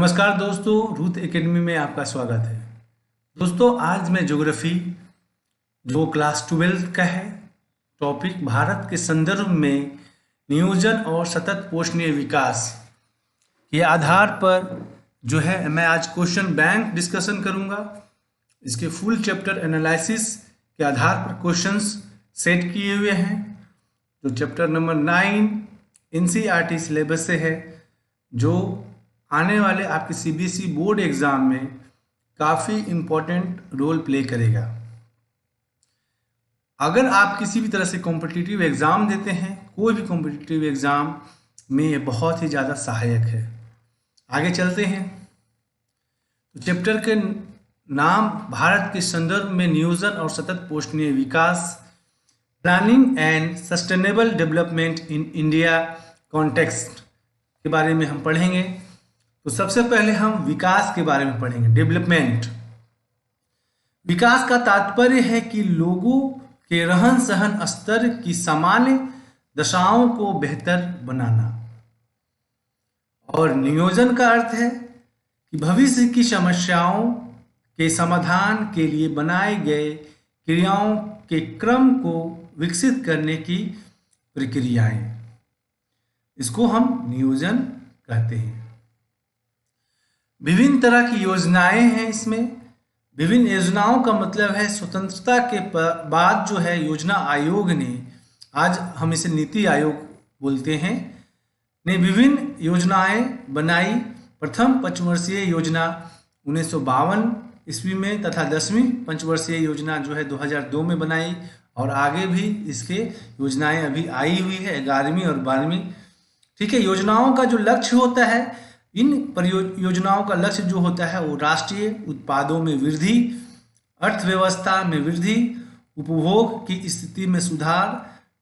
नमस्कार दोस्तों, Ruth academy में आपका स्वागत है। दोस्तों, आज मैं ज्योग्राफी जो क्लास 12 का है, टॉपिक भारत के संदर्भ में नियोजन और सतत पोषणीय विकास के आधार पर जो है मैं आज क्वेश्चन बैंक डिस्कशन करूंगा। इसके फुल चैप्टर एनालिसिस के आधार पर क्वेश्चंस सेट किए हुए हैं। जो चैप्टर नंबर 9 एनसीईआरटी सिलेबस से है, जो आने वाले आपके सीबीएसई बोर्ड एग्जाम में काफ़ी इम्पोर्टेंट रोल प्ले करेगा। अगर आप किसी भी तरह से कॉम्पिटिटिव एग्ज़ाम देते हैं, कोई भी कॉम्पिटिटिव एग्ज़ाम में ये बहुत ही ज़्यादा सहायक है। आगे चलते हैं। तो चैप्टर के नाम भारत के संदर्भ में नियोजन और सतत पोषणीय विकास, planning and sustainable development in India context के बारे में हम पढ़ेंगे। तो सबसे पहले हम विकास के बारे में पढ़ेंगे। डेवलपमेंट, विकास का तात्पर्य है कि लोगों के रहन सहन स्तर की सामान्य दशाओं को बेहतर बनाना, और नियोजन का अर्थ है कि भविष्य की समस्याओं के समाधान के लिए बनाए गए क्रियाओं के क्रम को विकसित करने की प्रक्रियाएं। इसको हम नियोजन कहते हैं। विभिन्न तरह की योजनाएं हैं इसमें। विभिन्न योजनाओं का मतलब है स्वतंत्रता के बाद जो है योजना आयोग ने, आज हम इसे नीति आयोग बोलते हैं, ने विभिन्न योजनाएं बनाई। प्रथम पंचवर्षीय योजना 1952 ईस्वी में तथा 10वीं पंचवर्षीय योजना जो है 2002 में बनाई, और आगे भी इसके योजनाएं अभी आई हुई है 11वीं और 12वीं। ठीक है। योजनाओं का जो लक्ष्य होता है, इन परियोजनाओं का लक्ष्य जो होता है वो राष्ट्रीय उत्पादों में वृद्धि, अर्थव्यवस्था में वृद्धि, उपभोग की स्थिति में सुधार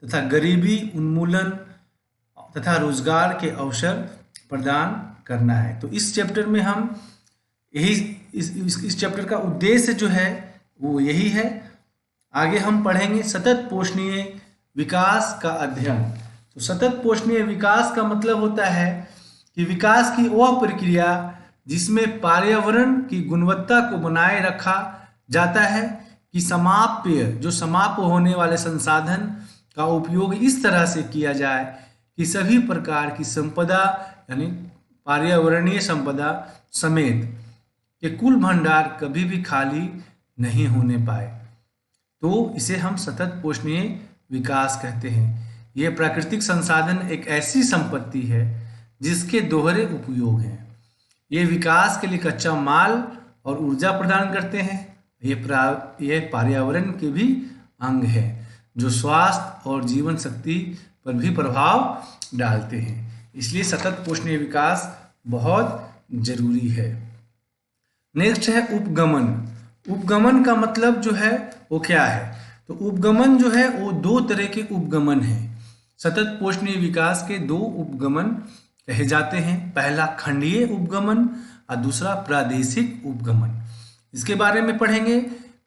तथा गरीबी उन्मूलन तथा रोजगार के अवसर प्रदान करना है। तो इस चैप्टर में हम यही इस चैप्टर का उद्देश्य जो है वो यही है। आगे हम पढ़ेंगे सतत पोषणीय विकास का अध्ययन। तो सतत पोषणीय विकास का मतलब होता है कि विकास की वह प्रक्रिया जिसमें पर्यावरण की गुणवत्ता को बनाए रखा जाता है कि समाप्त होने वाले संसाधन का उपयोग इस तरह से किया जाए कि सभी प्रकार की संपदा यानी पर्यावरणीय संपदा समेत के कुल भंडार कभी भी खाली नहीं होने पाए। तो इसे हम सतत पोषणीय विकास कहते हैं। यह प्राकृतिक संसाधन एक ऐसी संपत्ति है जिसके दोहरे उपयोग हैं। ये विकास के लिए कच्चा माल और ऊर्जा प्रदान करते हैं। ये पर्यावरण के भी अंग है जो स्वास्थ्य और जीवन शक्ति पर भी प्रभाव डालते हैं। इसलिए सतत पोषणीय विकास बहुत जरूरी है। नेक्स्ट है उपगमन। उपगमन का मतलब जो है वो क्या है? तो उपगमन जो है वो दो तरह के उपगमन हैं। सतत पोषणीय विकास के दो उपगमन कहे जाते हैं। पहला खंडीय उपगमन और दूसरा प्रादेशिक उपगमन। इसके बारे में पढ़ेंगे।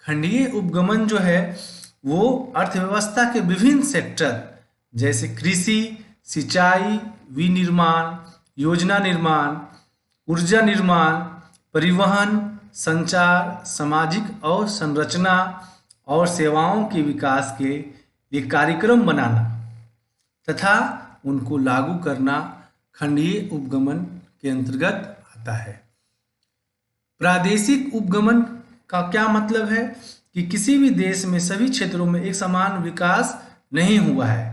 खंडीय उपगमन जो है वो अर्थव्यवस्था के विभिन्न सेक्टर जैसे कृषि, सिंचाई, विनिर्माण, योजना निर्माण, ऊर्जा निर्माण, परिवहन, संचार, सामाजिक और संरचना और सेवाओं के विकास के लिए कार्यक्रम बनाना तथा उनको लागू करना खंडीय उपगमन के अंतर्गत आता है। प्रादेशिक उपगमन का क्या मतलब है कि किसी भी देश में सभी क्षेत्रों में एक समान विकास नहीं हुआ है।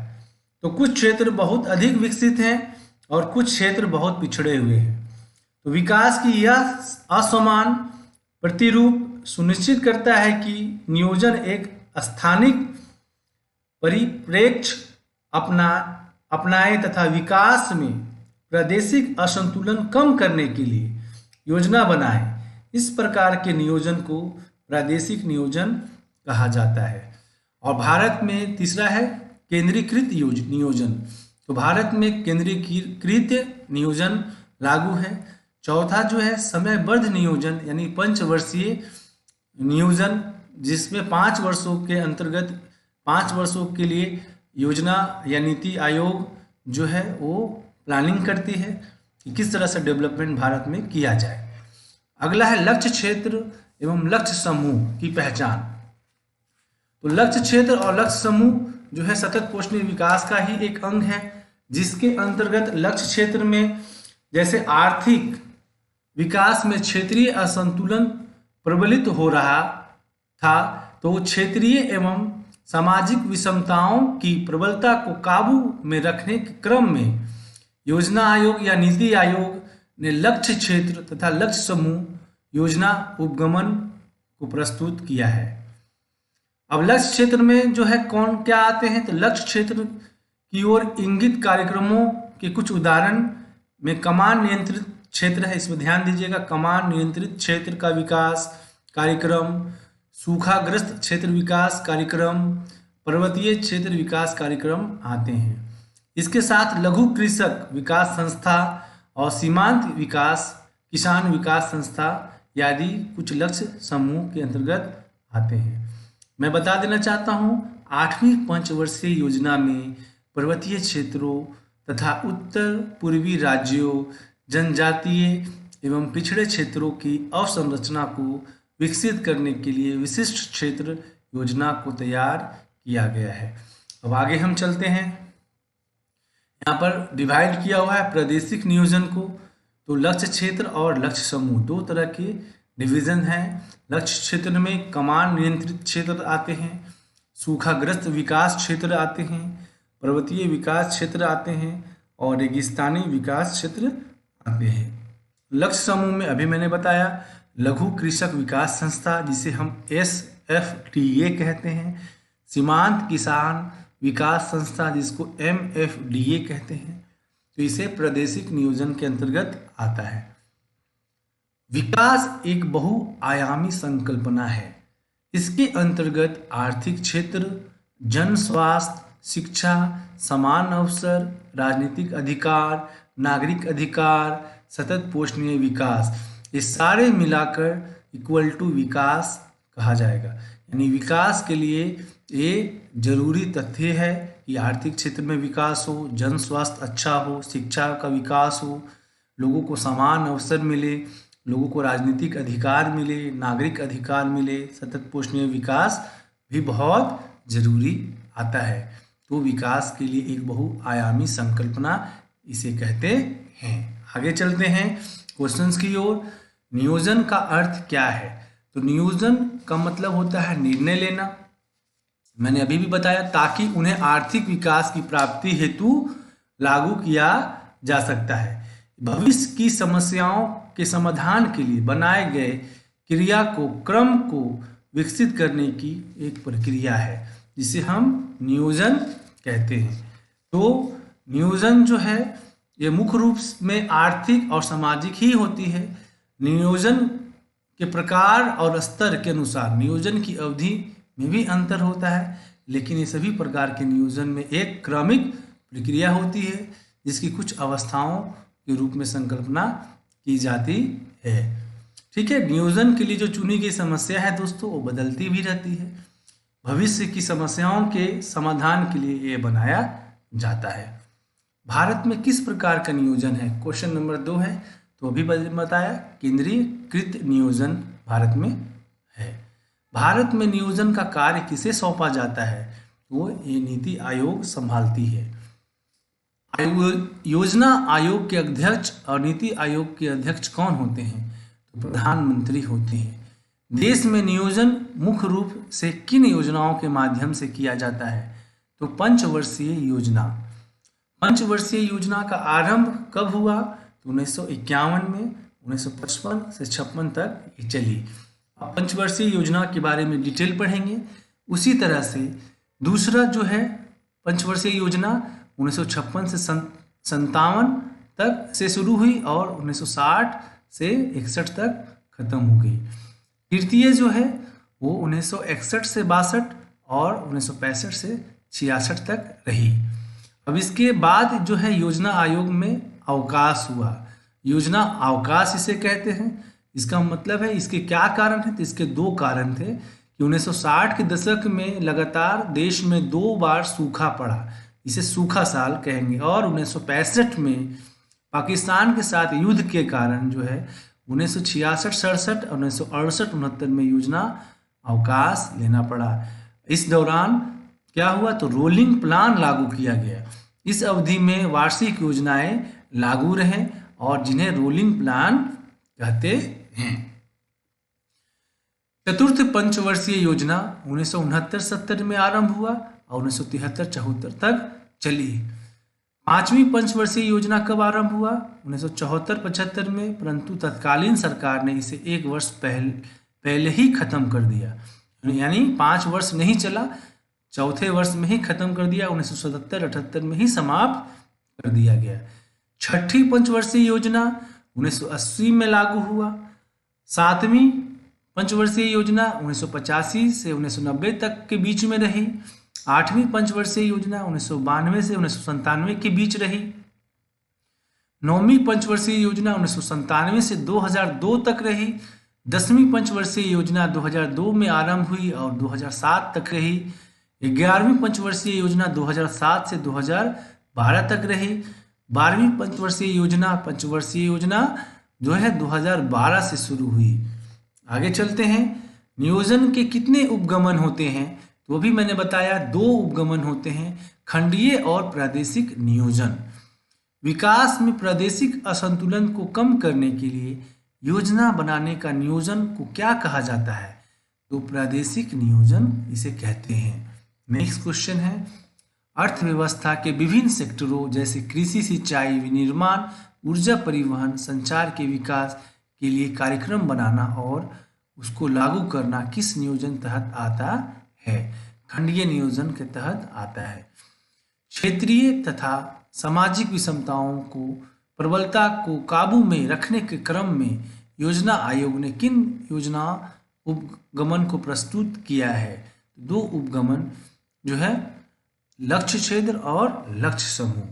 तो कुछ क्षेत्र बहुत अधिक विकसित हैं और कुछ क्षेत्र बहुत पिछड़े हुए हैं। तो विकास की यह असमान प्रतिरूप सुनिश्चित करता है कि नियोजन एक स्थानिक परिप्रेक्ष्य अपनाए तथा विकास में प्रादेशिक असंतुलन कम करने के लिए योजना बनाए। इस प्रकार के नियोजन को प्रादेशिक नियोजन कहा जाता है। और भारत में तीसरा है केंद्रीकृत नियोजन। तो भारत में केंद्रीकृत नियोजन लागू है। चौथा जो है समयबद्ध नियोजन यानी पंचवर्षीय नियोजन, जिसमें 5 वर्षों के अंतर्गत 5 वर्षों के लिए योजना या नीति आयोग जो है वो प्लानिंग करती है। कि किस तरह से डेवलपमेंट भारत में किया जाए। अगला है लक्ष्य क्षेत्र एवं लक्ष्य समूह की पहचान। तो लक्ष्य क्षेत्र और लक्ष्य समूह जो है सतत पोषणीय विकास का ही एक अंग है, जिसके अंतर्गत लक्ष्य क्षेत्र में जैसे आर्थिक विकास में क्षेत्रीय असंतुलन प्रबलित हो रहा था, तो क्षेत्रीय एवं सामाजिक विषमताओं की प्रबलता को काबू में रखने के क्रम में योजना आयोग या नीति आयोग ने लक्ष्य क्षेत्र तथा लक्ष्य समूह योजना उपगमन को प्रस्तुत किया है। अब लक्ष्य क्षेत्र में जो है कौन क्या आते हैं, तो लक्ष्य क्षेत्र की ओर इंगित कार्यक्रमों के कुछ उदाहरण में कमान नियंत्रित क्षेत्र है, इसमें ध्यान दीजिएगा, कमान नियंत्रित क्षेत्र का विकास कार्यक्रम, सूखाग्रस्त क्षेत्र विकास कार्यक्रम, पर्वतीय क्षेत्र विकास कार्यक्रम आते हैं। इसके साथ लघु कृषक विकास संस्था और सीमांत विकास किसान विकास संस्था आदि कुछ लक्ष्य समूह के अंतर्गत आते हैं। मैं बता देना चाहता हूँ 8वीं पंचवर्षीय योजना में पर्वतीय क्षेत्रों तथा उत्तर पूर्वी राज्यों, जनजातीय एवं पिछड़े क्षेत्रों की अवसंरचना को विकसित करने के लिए विशिष्ट क्षेत्र योजना को तैयार किया गया है। अब आगे हम चलते हैं। यहाँ पर डिवाइड किया हुआ है प्रादेशिक नियोजन को। तो लक्ष्य क्षेत्र और लक्ष्य समूह दो तरह के डिवीजन हैं। लक्ष्य क्षेत्र में कमान नियंत्रित क्षेत्र आते हैं, सूखाग्रस्त विकास क्षेत्र आते हैं, पर्वतीय विकास क्षेत्र आते हैं और रेगिस्तानी विकास क्षेत्र आते हैं। लक्ष्य समूह में अभी मैंने बताया लघु कृषक विकास संस्था जिसे हम SFTA कहते हैं, सीमांत किसान विकास संस्था जिसको MFDA कहते हैं, तो इसे प्रादेशिक नियोजन के अंतर्गत आता है। विकास एक बहुआयामी संकल्पना है। इसके अंतर्गत आर्थिक क्षेत्र, जन स्वास्थ्य, शिक्षा, समान अवसर, राजनीतिक अधिकार, नागरिक अधिकार, सतत पोषणीय विकास, ये सारे मिलाकर इक्वल टू विकास कहा जाएगा। यानी विकास के लिए ये जरूरी तथ्य है कि आर्थिक क्षेत्र में विकास हो, जन स्वास्थ्य अच्छा हो, शिक्षा का विकास हो, लोगों को समान अवसर मिले, लोगों को राजनीतिक अधिकार मिले, नागरिक अधिकार मिले, सतत पोषणीय विकास भी बहुत जरूरी आता है। तो विकास के लिए एक बहुआयामी संकल्पना इसे कहते हैं। आगे चलते हैं क्वेश्चंस की ओर। नियोजन का अर्थ क्या है? तो नियोजन का मतलब होता है निर्णय लेना। मैंने अभी भी बताया ताकि उन्हें आर्थिक विकास की प्राप्ति हेतु लागू किया जा सकता है। भविष्य की समस्याओं के समाधान के लिए बनाए गए क्रिया को क्रम को विकसित करने की एक प्रक्रिया है जिसे हम नियोजन कहते हैं। तो नियोजन जो है ये मुख्य रूप में आर्थिक और सामाजिक ही होती है। नियोजन के प्रकार और स्तर के अनुसार नियोजन की अवधि में भी अंतर होता है, लेकिन ये सभी प्रकार के नियोजन में एक क्रमिक प्रक्रिया होती है जिसकी कुछ अवस्थाओं के रूप में संकल्पना की जाती है। ठीक है, नियोजन के लिए जो चुनी गई समस्या है दोस्तों वो बदलती भी रहती है। भविष्य की समस्याओं के समाधान के लिए ये बनाया जाता है। भारत में किस प्रकार का नियोजन है? क्वेश्चन नंबर 2 है। तो अभी बताया केंद्रीयकृत नियोजन भारत में है। भारत में नियोजन का कार्य किसे सौंपा जाता है? तो ये नीति आयोग संभालती है। योजना आयोग के अध्यक्ष और नीति आयोग के अध्यक्ष कौन होते हैं? तो प्रधानमंत्री होते हैं। देश में नियोजन मुख्य रूप से किन योजनाओं के माध्यम से किया जाता है? तो पंचवर्षीय योजना। पंचवर्षीय योजना का आरंभ कब हुआ? तो 1951 में, 1955 से 56 तक ये चली। अब पंचवर्षीय योजना के बारे में डिटेल पढ़ेंगे। उसी तरह से दूसरा जो है पंचवर्षीय योजना 1956 से 57 तक से शुरू हुई और 1960 से 61 तक खत्म हो गई। तृतीय जो है वो 1961 से 62 और 1965 से 66 तक रही। अब इसके बाद जो है योजना आयोग में अवकाश हुआ। योजना अवकाश इसे कहते हैं। इसका मतलब है इसके क्या कारण है? तो इसके 2 कारण थे कि 1960 के दशक में लगातार देश में 2 बार सूखा पड़ा, इसे सूखा साल कहेंगे, और 1965 में पाकिस्तान के साथ युद्ध के कारण जो है 1966-67 और 1968-69 में योजना अवकाश लेना पड़ा। इस दौरान क्या हुआ, तो रोलिंग प्लान लागू किया गया। इस अवधि में वार्षिक योजनाएं लागू रहे और जिन्हें रोलिंग प्लान कहते हैं। चतुर्थ पंचवर्षीय योजना 1969-70 में आरंभ हुआ और 1973-74 तक चली। पांचवी पंचवर्षीय योजना कब आरंभ हुआ, 1974-75 में, परंतु तत्कालीन सरकार ने इसे एक वर्ष पहले ही खत्म कर दिया, यानी 5 वर्ष नहीं चला, चौथे वर्ष में ही खत्म कर दिया, 1977-78 में ही समाप्त कर दिया गया। छठी पंचवर्षीय योजना 1980 में लागू हुआ। सातवीं पंचवर्षीय योजना 1985 से 1990 तक के बीच में रही। आठवीं पंचवर्षीय योजना 1992 से 1997 के बीच रही। नौवीं पंचवर्षीय योजना 1997 से 2002 तक रही। 10वीं पंचवर्षीय योजना 2002 में आरंभ हुई और 2007 तक रही। 11वीं पंचवर्षीय योजना 2007 से 2012 तक रही। 12वीं पंचवर्षीय योजना जो है 2012 से शुरू हुई। आगे चलते हैं। नियोजन के कितने उपगमन होते हैं, तो भी मैंने बताया 2 उपगमन होते हैं, खंडीय और प्रादेशिक नियोजन। विकास में प्रादेशिक असंतुलन को कम करने के लिए योजना बनाने का नियोजन को क्या कहा जाता है, तो प्रादेशिक नियोजन इसे कहते हैं। नेक्स्ट क्वेश्चन है, अर्थव्यवस्था के विभिन्न सेक्टरों जैसे कृषि, सिंचाई, विनिर्माण, ऊर्जा, परिवहन, संचार के विकास के लिए कार्यक्रम बनाना और उसको लागू करना किस नियोजन तहत आता है, खंडीय नियोजन के तहत आता है। क्षेत्रीय तथा सामाजिक विषमताओं को प्रबलता को काबू में रखने के क्रम में योजना आयोग ने किन योजना उपगमन को प्रस्तुत किया है, 2 उपगमन जो है लक्ष्य क्षेत्र और लक्ष्य समूह।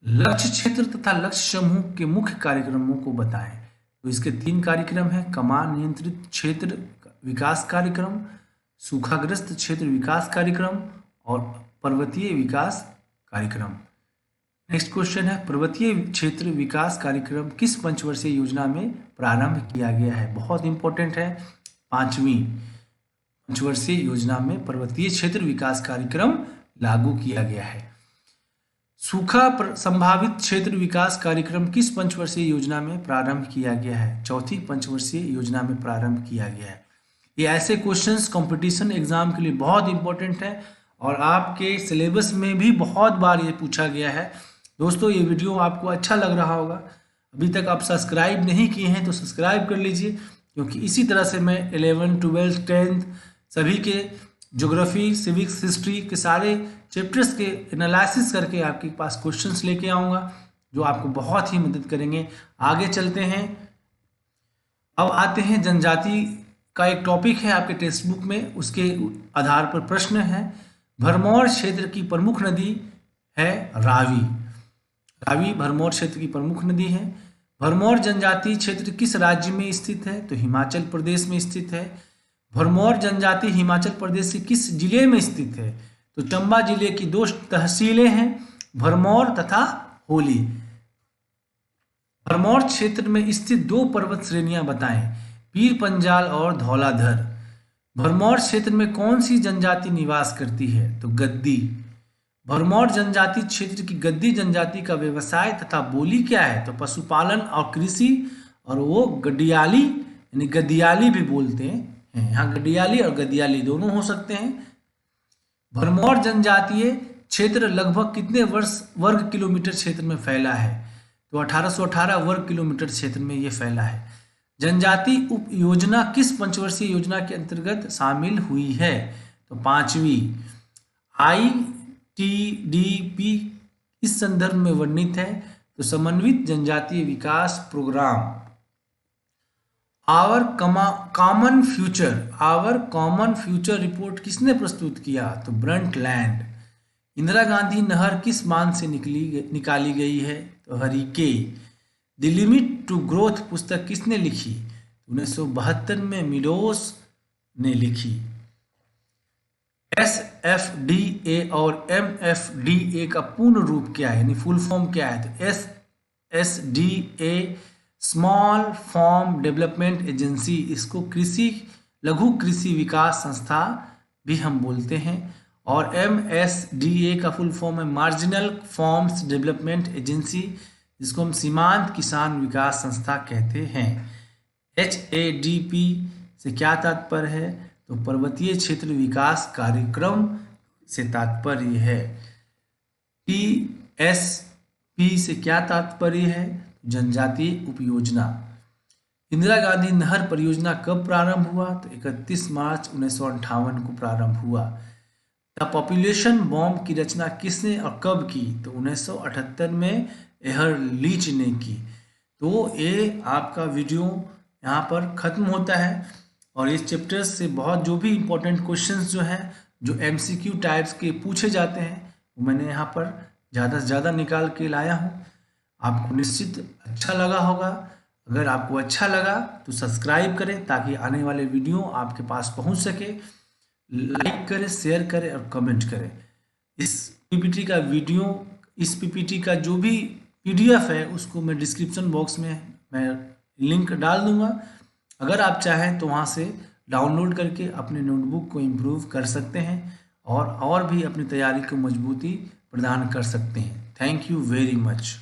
लक्ष्य क्षेत्र तथा लक्ष्य समूह के मुख्य कार्यक्रमों को बताएं, तो इसके 3 कार्यक्रम हैं, कमान नियंत्रित क्षेत्र विकास कार्यक्रम, सूखाग्रस्त क्षेत्र विकास कार्यक्रम और पर्वतीय विकास कार्यक्रम। नेक्स्ट क्वेश्चन है, पर्वतीय क्षेत्र विकास कार्यक्रम किस पंचवर्षीय योजना में प्रारंभ किया गया है, बहुत इंपॉर्टेंट है, 5वीं पंचवर्षीय योजना में पर्वतीय क्षेत्र विकास कार्यक्रम लागू किया गया है। सूखा संभावित क्षेत्र विकास कार्यक्रम किस पंचवर्षीय योजना में प्रारंभ किया गया है, चौथी पंचवर्षीय योजना में प्रारंभ किया गया है। ये ऐसे क्वेश्चंस कंपटीशन एग्जाम के लिए बहुत इंपॉर्टेंट है और आपके सिलेबस में भी बहुत बार ये पूछा गया है। दोस्तों, ये वीडियो आपको अच्छा लग रहा होगा, अभी तक आप सब्सक्राइब नहीं किए हैं तो सब्सक्राइब कर लीजिए, क्योंकि इसी तरह से मैं 11, 12, 10 सभी के ज्योग्राफी, सिविक्स, हिस्ट्री के सारे चैप्टर्स के एनालिसिस करके आपके पास क्वेश्चंस लेके आऊँगा जो आपको बहुत ही मदद करेंगे। आगे चलते हैं, अब आते हैं जनजाति का एक टॉपिक है आपके टेक्स्ट बुक में, उसके आधार पर प्रश्न है। भरमौर क्षेत्र की प्रमुख नदी है रावी। रावी भरमौर क्षेत्र की प्रमुख नदी है। भरमौर जनजाति क्षेत्र किस राज्य में स्थित है, तो हिमाचल प्रदेश में स्थित है। भरमौर जनजाति हिमाचल प्रदेश के किस जिले में स्थित है, तो चंबा जिले की 2 तहसीलें हैं, भरमौर तथा होली। भरमौर क्षेत्र में स्थित 2 पर्वत श्रेणियां बताएं, पीर पंजाल और धौलाधर। भरमौर क्षेत्र में कौन सी जनजाति निवास करती है, तो गद्दी। भरमौर जनजाति क्षेत्र की गद्दी जनजाति का व्यवसाय तथा बोली क्या है, तो पशुपालन और कृषि, और वो गडियाली यानी गदियाली भी बोलते हैं, यहाँ गडियाली और गदियाली दोनों हो सकते हैं। भरमौर जनजातीय क्षेत्र लगभग कितने वर्ग किलोमीटर क्षेत्र में फैला है, तो 1818 वर्ग किलोमीटर क्षेत्र में ये फैला है। जनजाति उप योजना किस पंचवर्षीय योजना के अंतर्गत शामिल हुई है, तो 5वीं। ITDP इस संदर्भ में वर्णित है, तो समन्वित जनजातीय विकास programme. Our common future report किसने प्रस्तुत किया, तो ब्रंटलैंड। इंदिरा गांधी नहर किस बांध से निकाली गई है, तो Harike. The limit to growth पुस्तक किसने लिखी, 1972 में मिलोस ने लिखी। SFDA और MFDA का पूर्ण रूप क्या है, यानी फुल फॉर्म क्या है? तो SSDA small farm development agency, इसको लघु कृषि विकास संस्था भी हम बोलते हैं। और MSDA का फुल फॉर्म है मार्जिनल फार्म्स डेवलपमेंट एजेंसी, जिसको हम सीमांत किसान विकास संस्था कहते हैं। HADP से क्या तात्पर्य है? तो पर्वतीय क्षेत्र विकास कार्यक्रम से तात्पर्य है। TSP से क्या तात्पर्य है? जनजातीय उपयोजना। इंदिरा गांधी नहर परियोजना कब प्रारंभ हुआ? तो 31 मार्च 1958 को प्रारंभ हुआ। द पॉपुलेशन बॉम्ब की रचना किसने और कब की? तो 1978 में एहर लीच ने की। तो ये आपका वीडियो यहाँ पर ख़त्म होता है और इस चैप्टर से बहुत जो भी इम्पोर्टेंट क्वेश्चंस जो हैं, जो MCQ टाइप्स के पूछे जाते हैं, वो मैंने यहाँ पर ज़्यादा से ज़्यादा निकाल के लाया हूँ। आपको निश्चित अच्छा लगा होगा। अगर आपको अच्छा लगा तो सब्सक्राइब करें ताकि आने वाले वीडियो आपके पास पहुँच सके। लाइक करें, शेयर करें और कमेंट करें। इस PPT का जो भी PDF है उसको मैं डिस्क्रिप्शन बॉक्स में मैं लिंक डाल दूंगा। अगर आप चाहें तो वहाँ से डाउनलोड करके अपने नोटबुक को इम्प्रूव कर सकते हैं और भी अपनी तैयारी को मजबूती प्रदान कर सकते हैं। Thank you very much.